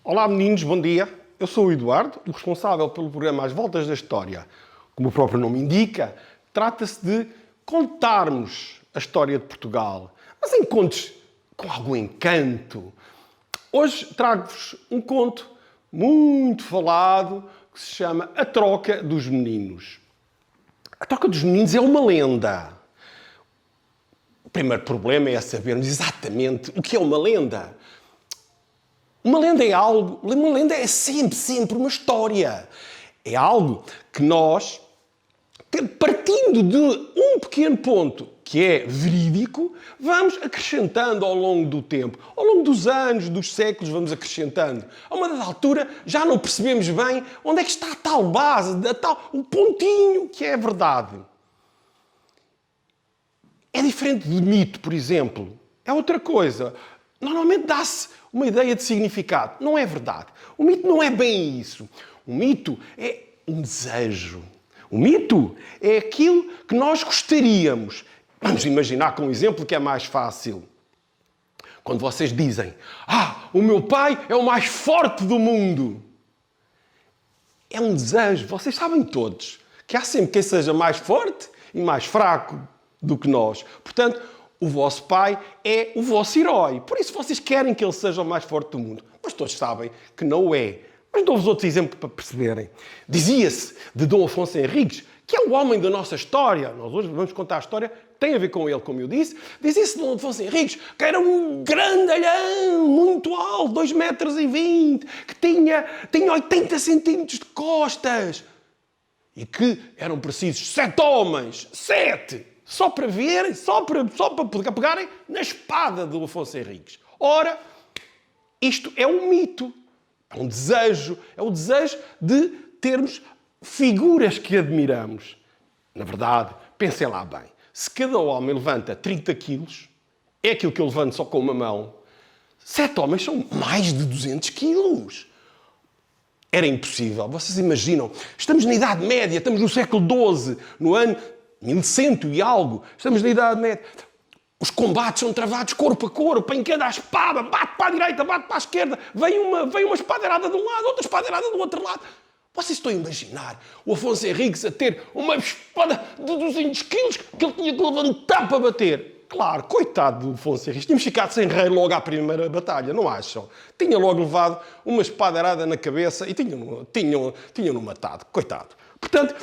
Olá meninos, bom dia. Eu sou o Eduardo, o responsável pelo programa Às Voltas da História. Como o próprio nome indica, trata-se de contarmos a história de Portugal, mas em contos com algum encanto. Hoje trago-vos um conto muito falado que se chama A Troca dos Meninos. A Troca dos Meninos é uma lenda. O primeiro problema é sabermos exatamente o que é uma lenda. Uma lenda é algo, uma lenda é sempre uma história. É algo que nós, partindo de um pequeno ponto que é verídico, vamos acrescentando ao longo do tempo. Ao longo dos anos, dos séculos, vamos acrescentando. A uma dada altura, já não percebemos bem onde é que está a tal base, o pontinho que é a verdade. É diferente de mito, por exemplo. É outra coisa. Normalmente dá-se uma ideia de significado. Não é verdade. O mito não é bem isso. O mito é um desejo. O mito é aquilo que nós gostaríamos. Vamos imaginar com um exemplo que é mais fácil. Quando vocês dizem, o meu pai é o mais forte do mundo. É um desejo. Vocês sabem todos que há sempre quem seja mais forte e mais fraco do que nós. Portanto, o vosso pai é o vosso herói. Por isso vocês querem que ele seja o mais forte do mundo. Mas todos sabem que não o é. Mas dou-vos outros exemplos para perceberem. Dizia-se de Dom Afonso Henriques, que é o homem da nossa história. Nós hoje vamos contar a história, tem a ver com ele, como eu disse. Dizia-se de Dom Afonso Henriques que era um grandalhão, muito alto, 2,20 metros, que tinha 80 centímetros de costas. E que eram precisos 7 homens, 7! Só para verem, só para pegarem na espada do Afonso Henriques. Ora, isto é um mito, é um desejo, é o desejo de termos figuras que admiramos. Na verdade, pensem lá bem, se cada homem levanta 30 quilos, é aquilo que eu levanto só com uma mão, 7 homens são mais de 200 quilos. Era impossível, vocês imaginam, estamos na Idade Média, estamos no século XII, no ano 1100 e algo, estamos na Idade Média. Os combates são travados corpo a corpo, em cada espada, bate para a direita, bate para a esquerda, vem uma espadeirada de um lado, outra espadeirada do outro lado. Vocês estão a imaginar o Afonso Henriques a ter uma espada de 200 quilos que ele tinha que levantar para bater. Claro, coitado do Afonso Henriques, tínhamos ficado sem rei logo à primeira batalha, não acham? Tinha logo levado uma espadeirada na cabeça e tinham-no matado, coitado. Portanto,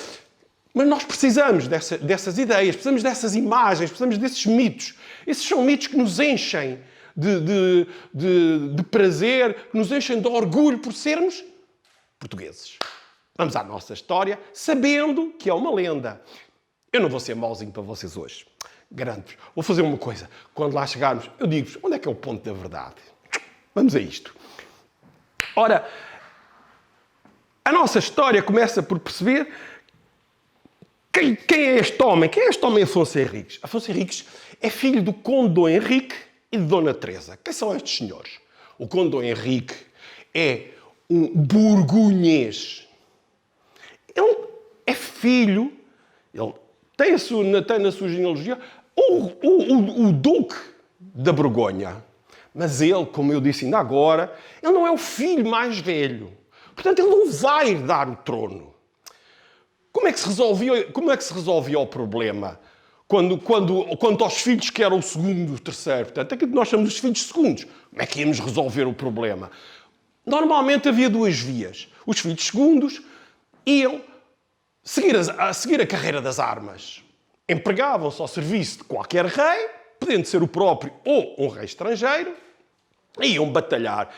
mas nós precisamos dessas ideias, precisamos dessas imagens, precisamos desses mitos. Esses são mitos que nos enchem de prazer, que nos enchem de orgulho por sermos portugueses. Vamos à nossa história, sabendo que é uma lenda. Eu não vou ser mauzinho para vocês hoje. Garanto-vos. Vou fazer uma coisa. Quando lá chegarmos, eu digo-vos onde é que é o ponto da verdade. Vamos a isto. Ora, a nossa história começa por perceber quem é este homem? Quem é este homem Afonso Henriques? Afonso Henriques é filho do Conde Dom Henrique e de Dona Teresa. Quem são estes senhores? O Conde Dom Henrique é um burgonhês. Ele é filho, ele tem na sua genealogia o Duque da Borgonha. Mas ele, como eu disse ainda agora, ele não é o filho mais velho. Portanto, ele não vai herdar o trono. Como é que se resolvia o problema? Quanto aos filhos que eram o segundo e o terceiro. Portanto, aquilo que nós chamamos de filhos segundos. Como é que íamos resolver o problema? Normalmente havia 2 vias. Os filhos segundos iam seguir a carreira das armas. Empregavam-se ao serviço de qualquer rei, podendo ser o próprio ou um rei estrangeiro, e iam batalhar.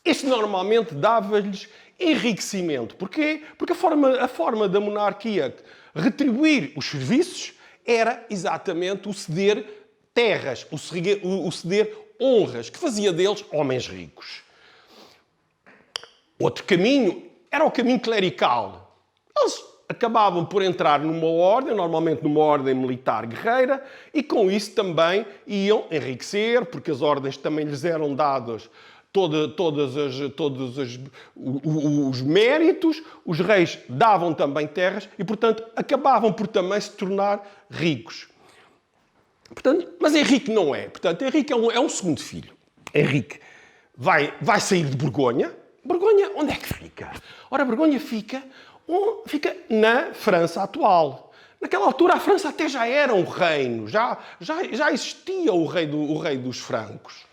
Isto normalmente dava-lhes enriquecimento. Porquê? Porque a forma da monarquia retribuir os serviços era exatamente o ceder terras, o ceder honras, que fazia deles homens ricos. Outro caminho era o caminho clerical. Eles acabavam por entrar numa ordem, normalmente numa ordem militar guerreira, e com isso também iam enriquecer, porque as ordens também lhes eram dadas todos os méritos, os reis davam também terras e, portanto, acabavam por também se tornar ricos. Portanto, mas Henrique não é. Portanto, Henrique é um segundo filho. Henrique vai sair de Borgonha, Borgonha, onde é que fica? Ora, Borgonha fica na França atual. Naquela altura, a França até já era um reino, já existia o rei dos francos.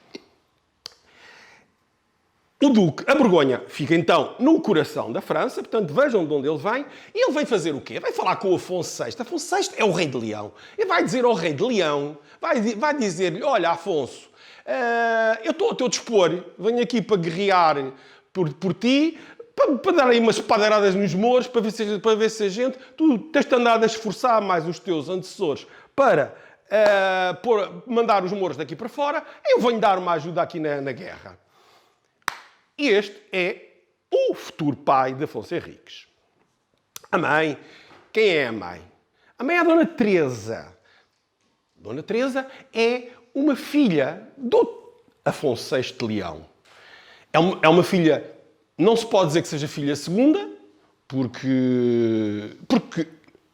A Borgonha fica então no coração da França, portanto vejam de onde ele vem, e ele vem fazer o quê? Vai falar com o Afonso VI. Afonso VI é o rei de Leão. E vai dizer ao rei de Leão, vai dizer-lhe, olha Afonso, eu estou a teu dispor, venho aqui para guerrear por ti, para dar aí umas espadaradas nos mouros, para ver se a gente... Tu tens-te andado a esforçar mais os teus antecessores para mandar os mouros daqui para fora, eu venho dar uma ajuda aqui na guerra. E este é o futuro pai de Afonso Henriques. A mãe, quem é a mãe? A mãe é a Dona Teresa. Dona Teresa é uma filha do Afonso VI de Leão. É uma filha, não se pode dizer que seja filha segunda, porque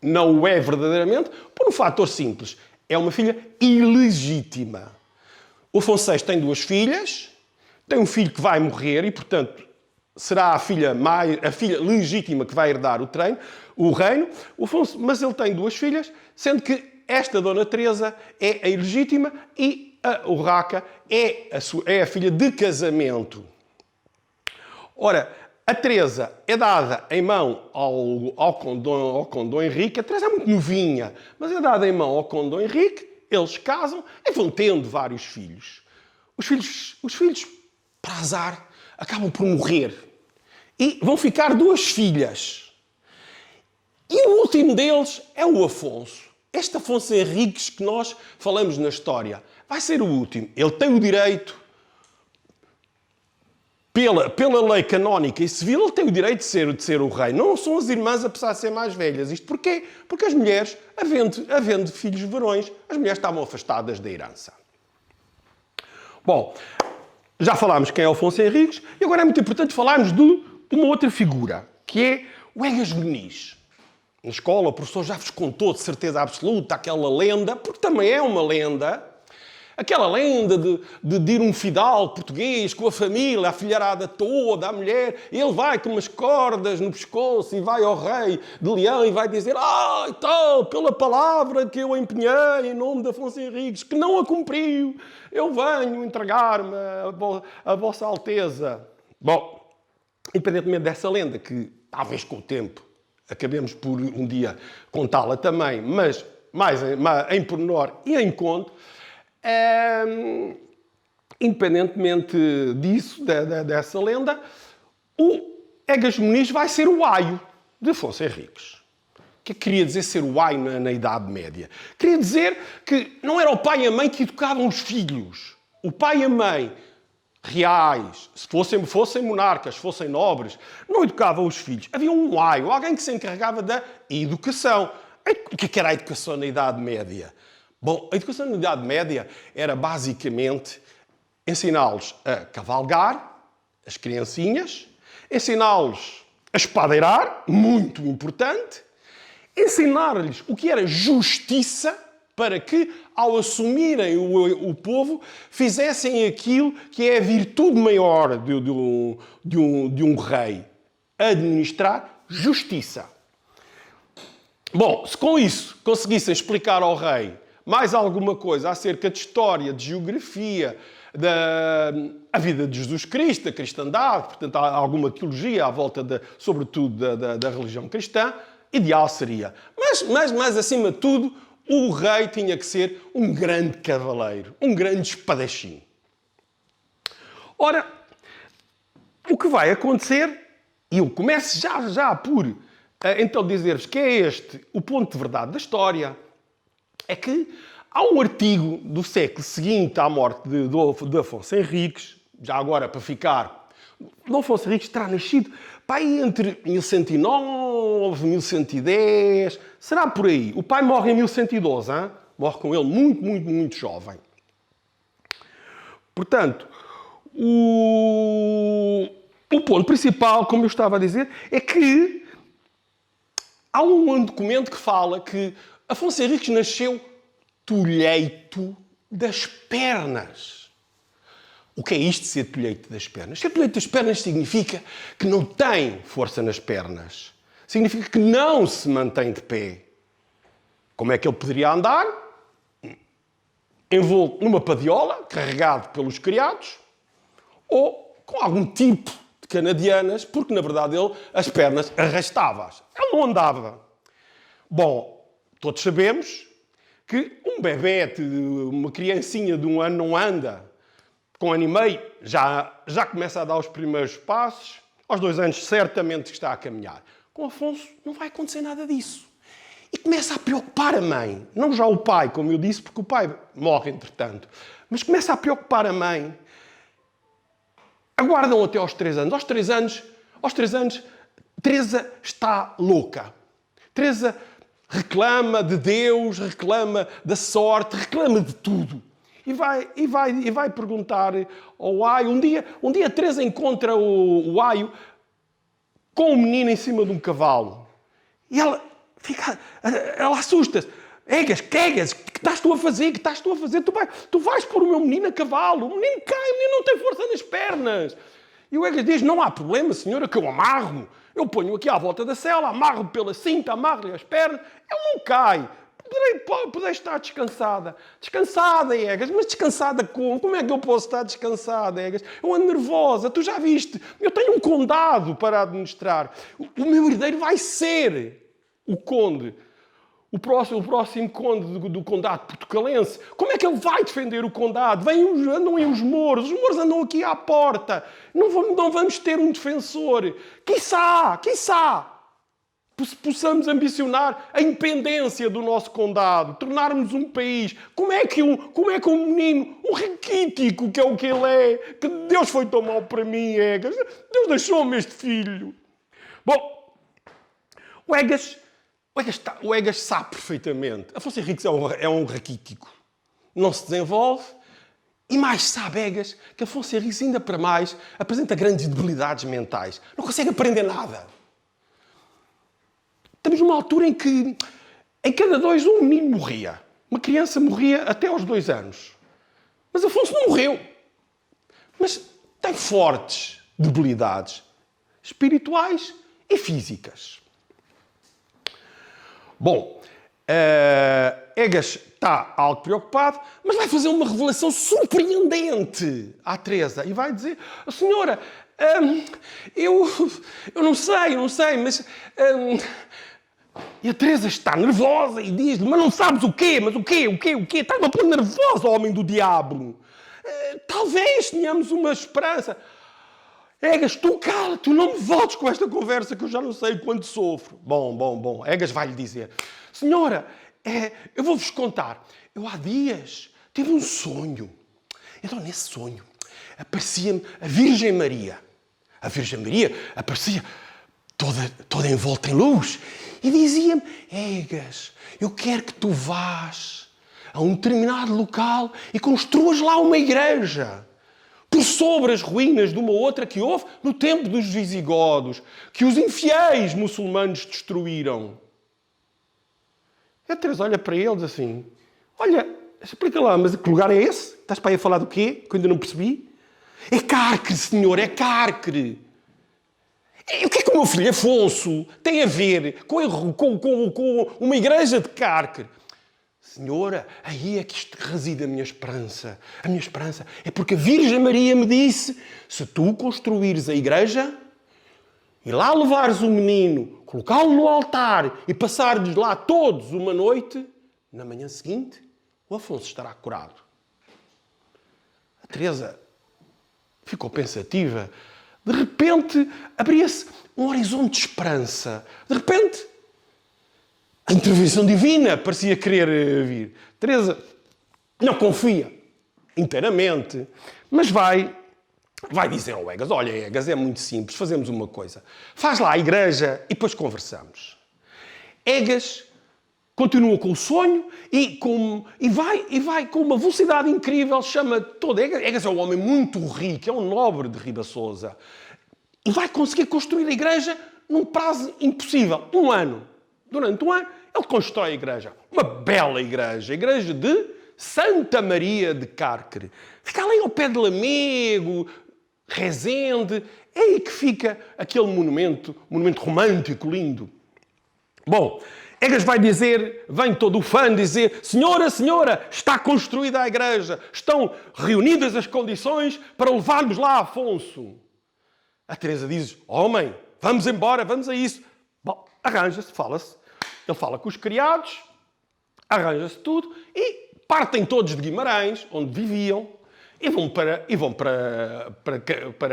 não o é verdadeiramente, por um fator simples. É uma filha ilegítima. O Afonso VI tem 2 filhas, tem um filho que vai morrer e, portanto, será a filha legítima que vai herdar o reino. Mas ele tem 2 filhas, sendo que esta Dona Teresa é a ilegítima e a Urraca é a filha de casamento. Ora, a Teresa é dada em mão ao Conde Dom Henrique. A Teresa é muito novinha, mas é dada em mão ao Conde Dom Henrique. Eles casam e vão tendo vários filhos. Os filhos, para azar, acabam por morrer. E vão ficar 2 filhas. E o último deles é o Afonso. Este Afonso Henriques que nós falamos na história vai ser o último. Ele tem o direito, pela lei canónica e civil, ele tem o direito de ser o rei. Não são as irmãs, apesar de ser mais velhas. Isto porquê? Porque as mulheres, havendo filhos varões, as mulheres estavam afastadas da herança. Bom, já falámos quem é o Afonso Henriques e agora é muito importante falarmos de uma outra figura, que é o Egas Muniz. Na escola, o professor já vos contou de certeza absoluta aquela lenda, porque também é uma lenda, aquela lenda de ir um fidalgo português com a família, a filharada toda, a mulher, e ele vai com umas cordas no pescoço e vai ao rei de Leão e vai dizer e tal, pela palavra que eu empenhei em nome de Afonso Henriques, que não a cumpriu, eu venho entregar-me a Vossa Alteza. Bom, independentemente dessa lenda, que talvez com o tempo acabemos por um dia contá-la também, mas mais em pormenor e em conto, independentemente disso, dessa lenda, o Egas Muniz vai ser o aio de Afonso Henriques. O que queria dizer ser o aio na Idade Média? Queria dizer que não era o pai e a mãe que educavam os filhos. O pai e a mãe reais, se fossem monarcas, se fossem nobres, não educavam os filhos. Havia um aio, alguém que se encarregava da educação. O que era a educação na Idade Média? Bom, a educação na Idade Média era basicamente ensiná-los a cavalgar, as criancinhas, ensiná-los a espadeirar, muito importante, ensinar-lhes o que era justiça, para que, ao assumirem o povo, fizessem aquilo que é a virtude maior de um rei. Administrar justiça. Bom, se com isso conseguissem explicar ao rei mais alguma coisa acerca de história, de geografia, da vida de Jesus Cristo, da cristandade, portanto, há alguma teologia à volta, sobretudo, da religião cristã, ideal seria. Mas, acima de tudo, o rei tinha que ser um grande cavaleiro, um grande espadachim. Ora, o que vai acontecer, e eu começo já por então dizer-vos que é este o ponto de verdade da história, é que há um artigo do século seguinte à morte de Afonso Henriques, já agora para ficar, Dom Afonso Henriques terá nascido entre 1109 e 1110, será por aí. O pai morre em 1112, hein? Morre com ele muito jovem. Portanto, o ponto principal, como eu estava a dizer, é que há um documento que fala que Afonso Henriques nasceu tolheito das pernas. O que é isto de ser tolheito das pernas? Ser tolheito das pernas significa que não tem força nas pernas. Significa que não se mantém de pé. Como é que ele poderia andar? Envolto numa padiola, carregado pelos criados, ou com algum tipo de canadianas, porque, na verdade, ele as pernas arrastava-as. Ele não andava. Bom, todos sabemos que um bebê, uma criancinha de 1 ano não anda. Com 1 ano e meio já começa a dar os primeiros passos. Aos 2 anos certamente que está a caminhar. Com Afonso não vai acontecer nada disso. E começa a preocupar a mãe. Não já o pai, como eu disse, porque o pai morre entretanto. Mas começa a preocupar a mãe. Aguardam até aos 3 anos. Aos 3 anos, Teresa está louca. Teresa reclama de Deus, reclama da sorte, reclama de tudo. E vai perguntar ao Aio. Um dia Teresa encontra o Aio com um menino em cima de um cavalo. E ela assusta-se. Egas, que estás tu a fazer? Que estás tu a fazer? Tu vais pôr o meu menino a cavalo. O menino cai, o menino não tem força nas pernas. E o Egas diz, não há problema, senhora, que eu amarro. Eu ponho aqui à volta da cela, amarro pela cinta, amarro-lhe as pernas. Ele não cai. Poderei estar descansada. Descansada, Egas. Mas descansada como? Como é que eu posso estar descansada, Egas? Eu ando nervosa. Tu já viste? Eu tenho um condado para administrar. O meu herdeiro vai ser o conde. O próximo conde do condado portucalense. Como é que ele vai defender o condado? Andam aí os mouros andam aqui à porta. Não vamos ter um defensor. Quiçá, possamos ambicionar a independência do nosso condado, tornarmos um país. Como é que um menino, um raquítico, que é o que ele é, que Deus foi tão mau para mim, Egas. Deus deixou-me este filho. Bom, o Egas sabe perfeitamente. Afonso Henriques é um raquítico. Não se desenvolve. E mais sabe, Egas, que Afonso Henriques, ainda para mais, apresenta grandes debilidades mentais. Não consegue aprender nada. Estamos numa altura em que, em cada 2, um menino morria. Uma criança morria até aos 2 anos. Mas Afonso não morreu. Mas tem fortes debilidades espirituais e físicas. Bom, Egas está algo preocupado, mas vai fazer uma revelação surpreendente à Teresa. E vai dizer, senhora, eu não sei, mas... E a Teresa está nervosa e diz-lhe, mas não sabes o quê? Mas o quê? Estás-me a pôr nervosa, homem do diabo. Talvez tenhamos uma esperança. Egas, tu cala, tu não me voltes com esta conversa que eu já não sei quanto sofro. Bom. Egas vai-lhe dizer, senhora, eu vou-vos contar. Eu há dias tive um sonho. Então, nesse sonho, aparecia-me a Virgem Maria. A Virgem Maria aparecia toda envolta em luz. E dizia-me, Egas, eu quero que tu vás a um determinado local e construas lá uma igreja. Por sobre as ruínas de uma outra que houve no tempo dos visigodos, que os infiéis muçulmanos destruíram. E a Teresa olha para eles assim, olha, explica lá, mas que lugar é esse? Estás para aí a falar do quê? Que eu ainda não percebi. É Carcre, senhor, é Carcre. E o que é que o meu filho Afonso tem a ver com uma igreja de Carcre? Senhora, aí é que reside a minha esperança. A minha esperança é porque a Virgem Maria me disse, se tu construires a igreja e lá levares o menino, colocá-lo no altar e passares lá todos uma noite, na manhã seguinte, o Afonso estará curado. A Teresa ficou pensativa. De repente, abria-se um horizonte de esperança. De repente, a intervenção divina parecia querer vir. Teresa não confia inteiramente, mas vai dizer ao Egas, olha, Egas, é muito simples, fazemos uma coisa. Faz lá a igreja e depois conversamos. Egas continua com o sonho e vai com uma velocidade incrível, chama todo. Egas é um homem muito rico, é um nobre de Ribassosa. E vai conseguir construir a igreja num prazo impossível. 1 ano. Durante 1 ano, ele constrói a igreja. Uma bela igreja. A igreja de Santa Maria de Cárcere. Fica ali ao pé de Lamego, Rezende. É aí que fica aquele monumento romântico, lindo. Bom, Egas vai dizer, vem todo o fã dizer: Senhora, senhora, está construída a igreja. Estão reunidas as condições para levarmos lá Afonso. A Teresa diz: homem, vamos embora, vamos a isso. Bom, arranja-se, fala-se. Ele fala com os criados, arranja-se tudo e partem todos de Guimarães, onde viviam, e vão para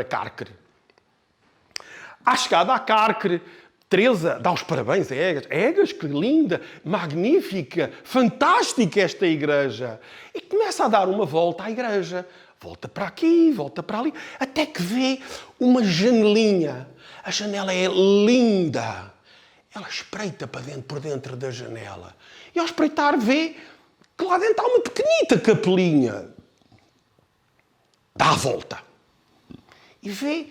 Cárcere. À chegada a Cárcere, Teresa dá os parabéns a Egas. Egas, que linda, magnífica, fantástica esta igreja. E começa a dar uma volta à igreja. Volta para aqui, volta para ali, até que vê uma janelinha. A janela é linda. Ela espreita para dentro, por dentro da janela. E ao espreitar vê que lá dentro há uma pequenita capelinha. Dá a volta. E vê,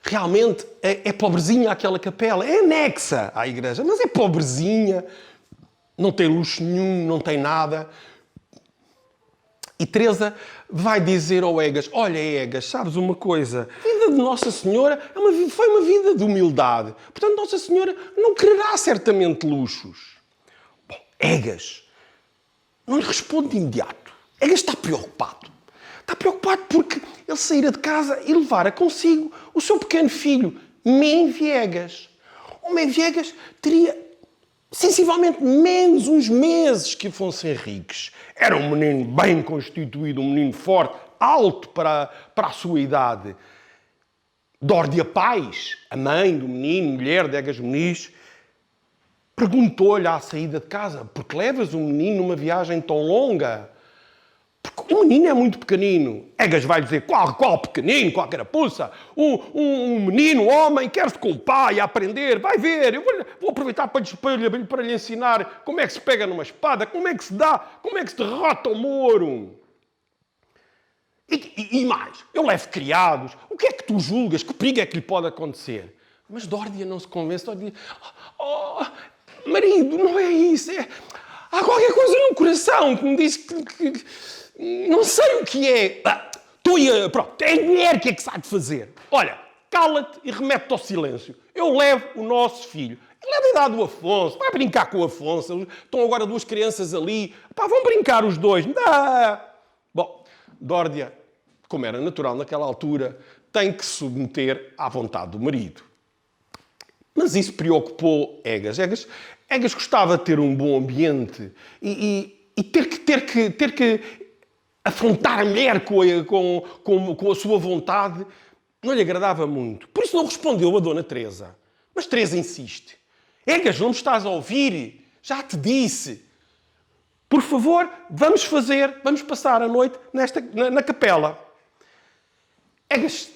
realmente, é pobrezinha aquela capela. É anexa à igreja, mas é pobrezinha. Não tem luxo nenhum, não tem nada. E Teresa vai dizer ao Egas: olha, Egas, sabes uma coisa? A vida de Nossa Senhora foi uma vida de humildade. Portanto, Nossa Senhora não quererá certamente luxos. Bom, Egas não lhe responde de imediato. Egas está preocupado. Está preocupado porque ele saíra de casa e levara consigo o seu pequeno filho, Mem Viegas. O Mem Viegas teria sensivelmente menos uns meses que Afonso Henriques. Era um menino bem constituído, um menino forte, alto para a sua idade. Dórdia Pais, a mãe do menino, mulher de Egas Muniz, perguntou-lhe à saída de casa: por que levas um menino numa viagem tão longa? Porque o menino é muito pequenino. Egas vai dizer: qual pequenino, qual carapuça? Um menino, homem, quer-se com o pai a aprender. Vai ver, eu vou aproveitar para lhe ensinar como é que se pega numa espada, como é que se dá, como é que se derrota o Moro. E mais, eu levo criados. O que é que tu julgas? Que perigo é que lhe pode acontecer? Mas Dórdia não se convence. Dórdia diz: oh, marido, não é isso. Há qualquer coisa no coração que me diz que não sei o que é. Pronto, é a mulher que é que sabe fazer. Olha, cala-te e remete-te ao silêncio. Eu levo o nosso filho. Ele é da idade do Afonso. Vai brincar com o Afonso. Estão agora duas crianças ali. Vão brincar os dois. Bom, Dórdia, como era natural naquela altura, tem que se submeter à vontade do marido. Mas isso preocupou Egas. Egas gostava de ter um bom ambiente e ter que afrontar a mulher com a sua vontade não lhe agradava muito. Por isso não respondeu a Dona Teresa. Mas Teresa insiste: Egas, não me estás a ouvir? Já te disse. Por favor, vamos passar a noite na capela. Egas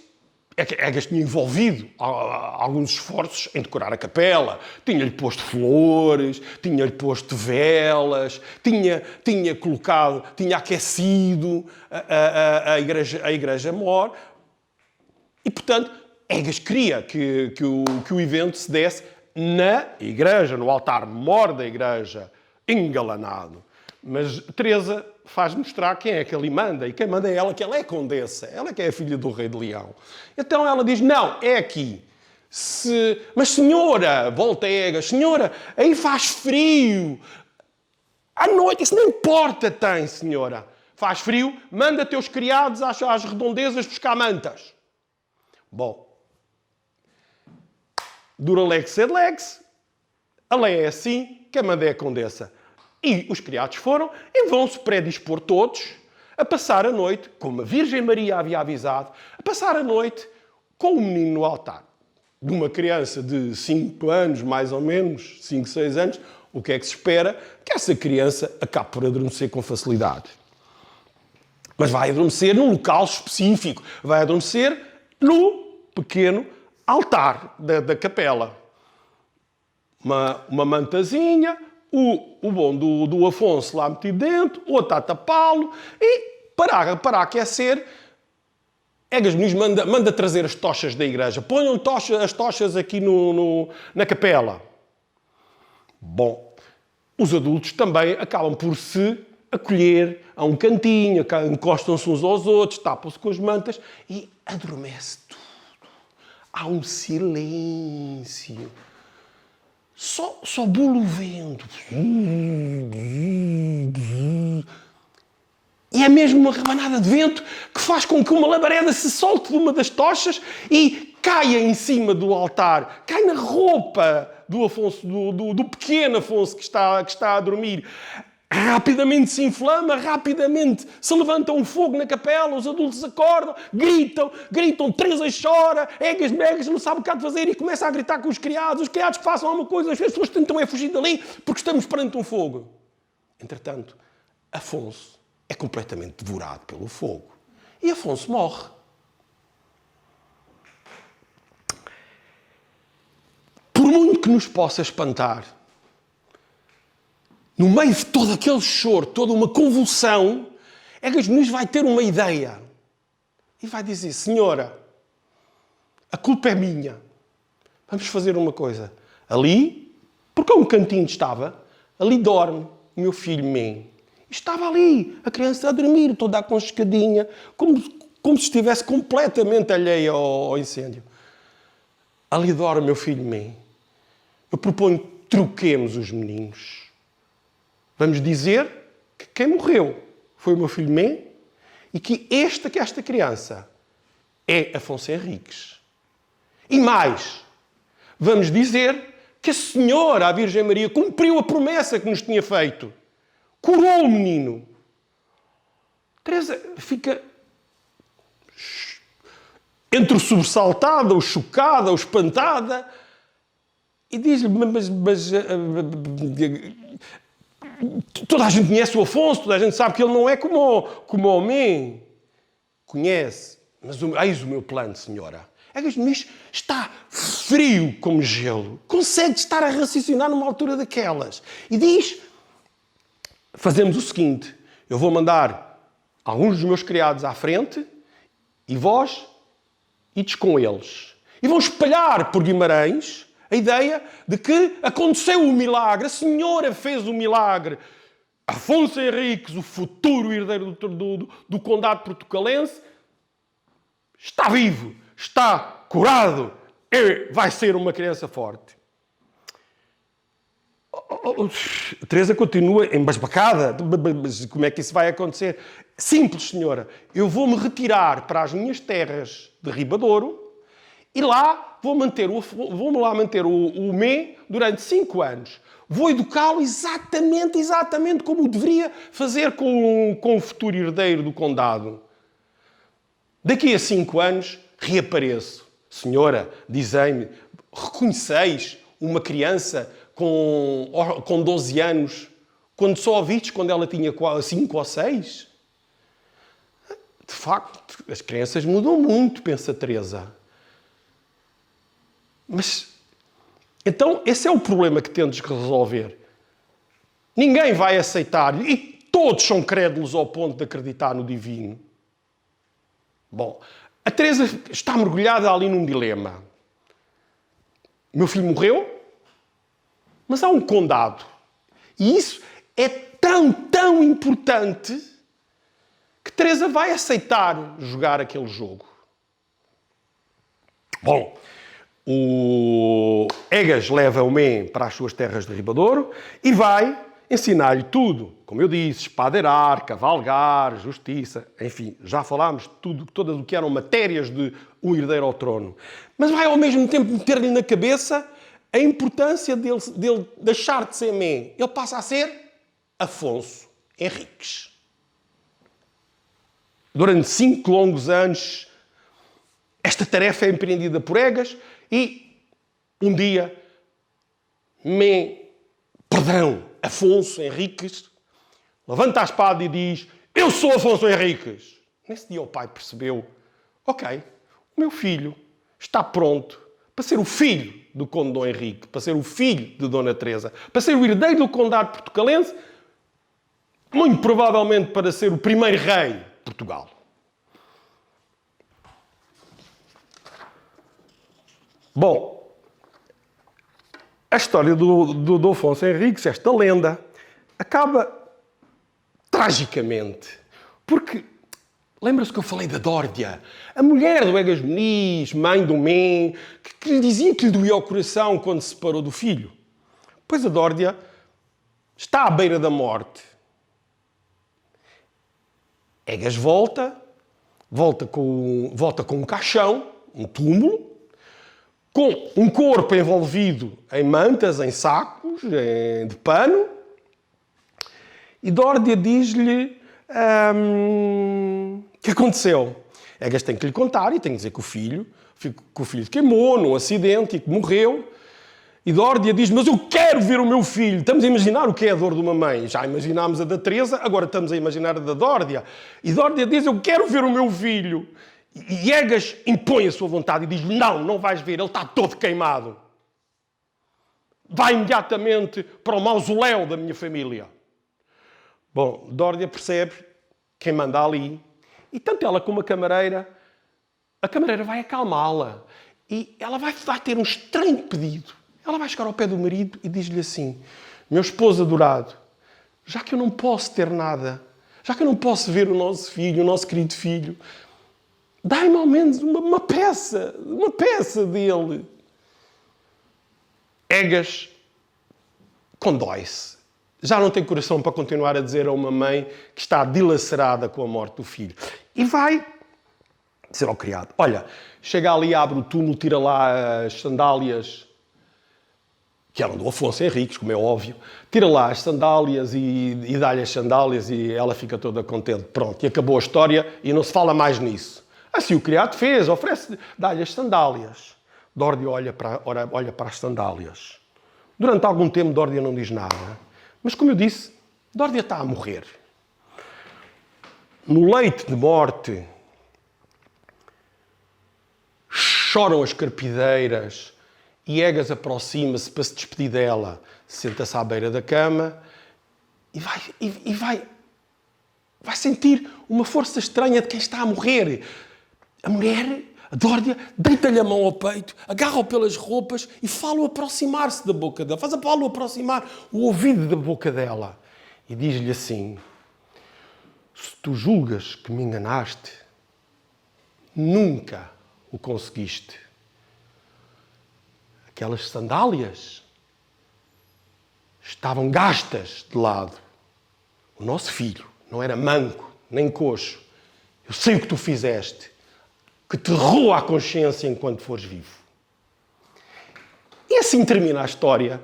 tinha envolvido alguns esforços em decorar a capela. Tinha-lhe posto flores, tinha-lhe posto velas, tinha aquecido a igreja-mor. E, portanto, Egas queria que o evento se desse na igreja, no altar-mor da igreja, engalanado. Mas Teresa faz mostrar quem é que ali manda. E quem manda é ela, que ela é condessa. Ela que é a filha do rei de Leão. Então ela diz: não, é aqui. Mas senhora, volta Egas, senhora, aí faz frio. À noite, isso não importa, tem, senhora. Faz frio, manda teus criados às redondezas buscar mantas. Bom, dura lex sed lex. A lei é assim, quem manda é a condessa. E os criados foram e vão-se predispor todos a passar a noite, como a Virgem Maria havia avisado, a passar a noite com o menino no altar. De uma criança de 5 anos, mais ou menos, 5, 6 anos, o que é que se espera? Que essa criança acabe por adormecer com facilidade. Mas vai adormecer num local específico. Vai adormecer no pequeno altar da capela. Uma mantazinha, o bom do Afonso lá metido dentro, o outro a tapá-lo, e para aquecer, Egas Muniz manda trazer as tochas da igreja. Ponham as tochas aqui na capela. Bom, os adultos também acabam por se acolher a um cantinho, encostam-se uns aos outros, tapam-se com as mantas e adormece tudo. Há um silêncio. Só bula o vento. E é mesmo uma rebanada de vento que faz com que uma labareda se solte de uma das tochas e caia em cima do altar. Cai na roupa do Afonso, do pequeno Afonso que está a dormir. Rapidamente se inflama, rapidamente se levanta um fogo na capela, os adultos acordam, gritam, Teresa chora, Egas Megas não sabe o que há de fazer e começa a gritar com os criados que façam alguma coisa, as pessoas tentam fugir dali porque estamos perante um fogo. Entretanto, Afonso é completamente devorado pelo fogo e Afonso morre. Por muito que nos possa espantar, no meio de todo aquele choro, toda uma convulsão, Egas Muniz vai ter uma ideia. E vai dizer, senhora, a culpa é minha. Vamos fazer uma coisa. Ali, porque um cantinho estava, ali dorme o meu filho Men. Estava ali, a criança a dormir, toda aconchegadinha, como se estivesse completamente alheia ao incêndio. Ali dorme o meu filho Men. Eu proponho que troquemos os meninos. Vamos dizer que quem morreu foi o meu filho Men e que esta criança é Afonso Henriques. E mais, vamos dizer que a Senhora, a Virgem Maria, cumpriu a promessa que nos tinha feito. Curou o menino. Teresa fica entre o sobressaltada, o chocada, o espantada e diz-lhe, mas toda a gente conhece o Afonso, toda a gente sabe que ele não é como o Men. Conhece. Mas eis o meu plano, senhora. Egas Muniz está frio como gelo. Consegue estar a raciocinar numa altura daquelas. E diz, fazemos o seguinte, eu vou mandar alguns dos meus criados à frente e vós ides com eles. E vão espalhar por Guimarães a ideia de que aconteceu o milagre, a senhora fez o milagre. Afonso Henriques, o futuro herdeiro do condado portucalense, está vivo, está curado e vai ser uma criança forte. Teresa continua embasbacada. Mas como é que isso vai acontecer? Simples, senhora. Eu vou-me retirar para as minhas terras de Ribadouro e lá vou-me lá manter o Men durante 5 anos. Vou educá-lo exatamente como deveria fazer com o futuro herdeiro do condado. Daqui a 5 anos, reapareço. Senhora, dizei-me, reconheceis uma criança com 12 anos, quando só a vistes quando ela tinha 5 ou 6? De facto, as crianças mudam muito, pensa Teresa. Mas, então, esse é o problema que temos que resolver. Ninguém vai aceitar, e todos são crédulos ao ponto de acreditar no divino. Bom, a Teresa está mergulhada ali num dilema. O meu filho morreu, mas há um condado. E isso é tão importante que Teresa vai aceitar jogar aquele jogo. Bom, o Egas leva o Men para as suas terras de Ribadouro e vai ensinar-lhe tudo. Como eu disse, espadeirar, cavalgar, justiça, enfim, já falámos todas o que eram matérias de um herdeiro ao trono. Mas vai ao mesmo tempo meter-lhe na cabeça a importância dele deixar de ser Men. Ele passa a ser Afonso Henriques. Durante 5 longos anos, esta tarefa é empreendida por Egas e um dia Afonso Henriques levanta a espada e diz: eu sou Afonso Henriques. Nesse dia o pai percebeu: ok, o meu filho está pronto para ser o filho do conde Dom Henrique, para ser o filho de Dona Teresa, para ser o herdeiro do condado portucalense, muito provavelmente para ser o primeiro rei de Portugal. Bom, a história do Afonso Henriques, esta lenda, acaba tragicamente. Porque, lembra-se que eu falei da Dórdia? A mulher do Egas Muniz, mãe do Mem, que lhe dizia que lhe doía o coração quando se separou do filho. Pois a Dórdia está à beira da morte. Egas volta com um caixão, um túmulo, com um corpo envolvido em mantas, em sacos, de pano, e Dórdia diz-lhe o que aconteceu. Egas tem que lhe contar e tem que dizer que o filho queimou num acidente e que morreu. E Dórdia diz, mas eu quero ver o meu filho. Estamos a imaginar o que é a dor de uma mãe. Já imaginámos a da Teresa, agora estamos a imaginar a da Dórdia. E Dórdia diz, eu quero ver o meu filho. E Egas impõe a sua vontade e diz, não vais ver, ele está todo queimado. Vai imediatamente para o mausoléu da minha família. Bom, Dórdia percebe quem manda ali. E tanto ela como a camareira vai acalmá-la. E ela vai ter um estranho pedido. Ela vai chegar ao pé do marido e diz-lhe assim, meu esposo adorado, já que eu não posso ter nada, já que eu não posso ver o nosso filho, o nosso querido filho, dai-me ao menos uma peça dele. Egas condói-se. Já não tem coração para continuar a dizer a uma mãe que está dilacerada com a morte do filho. E vai dizer ao criado, olha, chega ali, abre o túmulo, tira lá as sandálias, que eram do Afonso Henriques, como é óbvio, tira lá as sandálias e dá-lhe as sandálias e ela fica toda contente. Pronto, e acabou a história e não se fala mais nisso. Assim o criado fez, dá-lhe as sandálias. Dórdia olha para as sandálias. Durante algum tempo Dórdia não diz nada. Mas como eu disse, Dórdia está a morrer. No leito de morte, choram as carpideiras, e Egas aproxima-se para se despedir dela, senta-se à beira da cama e vai sentir uma força estranha de quem está a morrer. A mulher, a Dórdia, deita-lhe a mão ao peito, agarra-o pelas roupas e fala-o aproximar-se da boca dela, fala-o aproximar o ouvido da boca dela e diz-lhe assim, se tu julgas que me enganaste, nunca o conseguiste. Aquelas sandálias estavam gastas de lado. O nosso filho não era manco, nem coxo. Eu sei o que tu fizeste, que te roa a consciência enquanto fores vivo. E assim termina a história.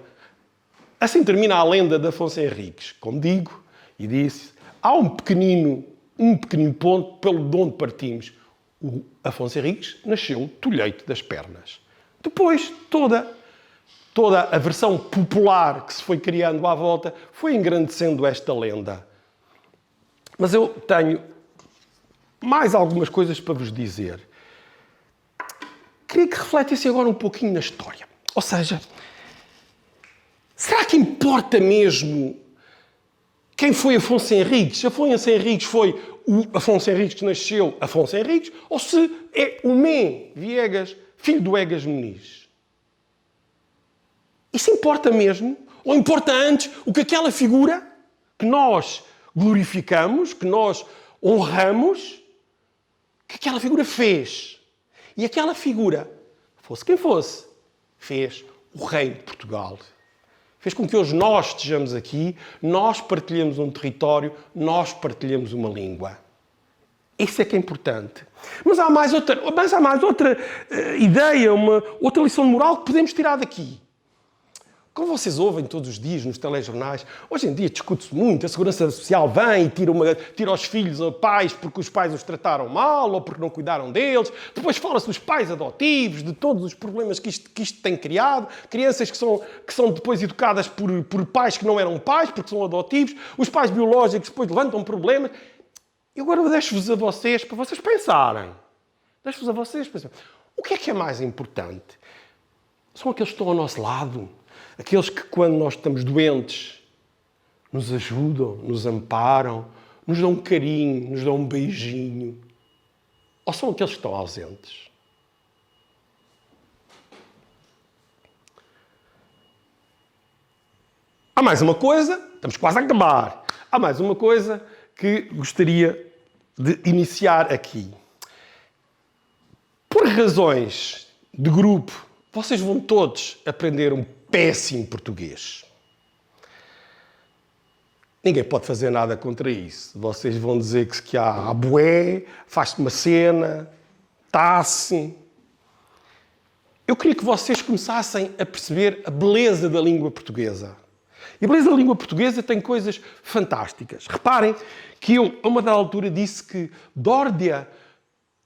Assim termina a lenda de Afonso Henriques. Como digo, e disse, há um pequenino ponto de onde partimos. O Afonso Henriques nasceu tolheito das pernas. Depois, toda a versão popular que se foi criando à volta foi engrandecendo esta lenda. Mas eu tenho mais algumas coisas para vos dizer. Queria que refletissem agora um pouquinho na história. Ou seja, será que importa mesmo quem foi Afonso Henriques? Afonso Henriques foi o Afonso Henriques que nasceu Afonso Henriques? Ou se é o Mem Viegas, filho do Egas Muniz? Isso importa mesmo? Ou importa antes o que aquela figura que nós glorificamos, que nós honramos, que aquela figura fez? E aquela figura, fosse quem fosse, fez o rei de Portugal. Fez com que hoje nós estejamos aqui, nós partilhamos um território, nós partilhamos uma língua. Isso é que é importante. Mas há mais outra ideia, outra lição de moral que podemos tirar daqui. Como vocês ouvem todos os dias nos telejornais, hoje em dia discute-se muito, a Segurança Social vem e tira os filhos a pais porque os pais os trataram mal ou porque não cuidaram deles. Depois fala-se dos pais adotivos, de todos os problemas que isto tem criado. Crianças que são depois educadas por pais que não eram pais porque são adotivos. Os pais biológicos depois levantam problemas. E agora deixo-vos a vocês, para vocês pensarem. Deixo-vos a vocês pensarem. O que é mais importante? São aqueles que estão ao nosso lado. Aqueles que, quando nós estamos doentes, nos ajudam, nos amparam, nos dão um carinho, nos dão um beijinho. Ou são aqueles que estão ausentes? Há mais uma coisa, estamos quase a acabar. Há mais uma coisa que gostaria de iniciar aqui. Por razões de grupo, vocês vão todos aprender um péssimo português. Ninguém pode fazer nada contra isso. Vocês vão dizer que há bué, faz-se uma cena, está-se. Eu queria que vocês começassem a perceber a beleza da língua portuguesa. E a beleza da língua portuguesa tem coisas fantásticas. Reparem que eu, a uma dada altura, disse que Dórdia,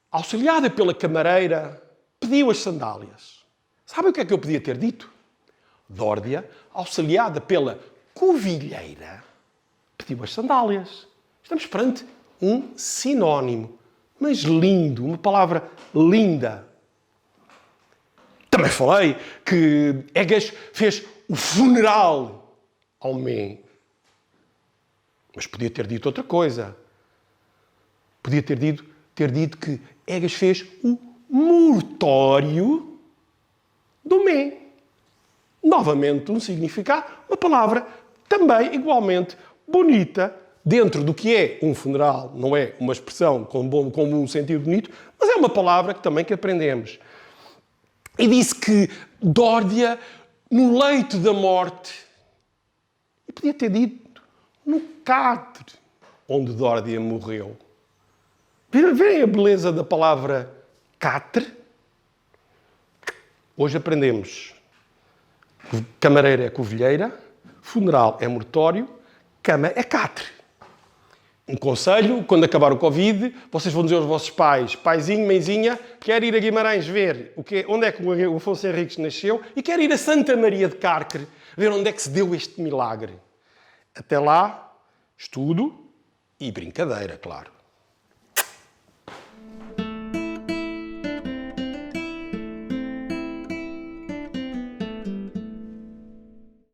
auxiliada pela camareira, pediu as sandálias. Sabem o que é que eu podia ter dito? Dórdia, auxiliada pela covilheira, pediu as sandálias. Estamos perante um sinónimo, mas lindo, uma palavra linda. Também falei que Egas fez o funeral ao Mé. Mas podia ter dito outra coisa. Podia ter dito que Egas fez o mortório do Mé. Novamente um significado, uma palavra também igualmente bonita, dentro do que é um funeral. Não é uma expressão com um sentido bonito, mas é uma palavra que também aprendemos. E disse que Dórdia, no leito da morte, e podia ter dito no catre onde Dórdia morreu. Verem a beleza da palavra catre? Hoje aprendemos. Camareira é covilheira, funeral é mortório, cama é catre. Um conselho, quando acabar o Covid, vocês vão dizer aos vossos pais: paizinho, mãezinha, quero ir a Guimarães ver onde é que o Afonso Henriques nasceu e quero ir a Santa Maria de Cárcere ver onde é que se deu este milagre. Até lá, estudo e brincadeira, claro.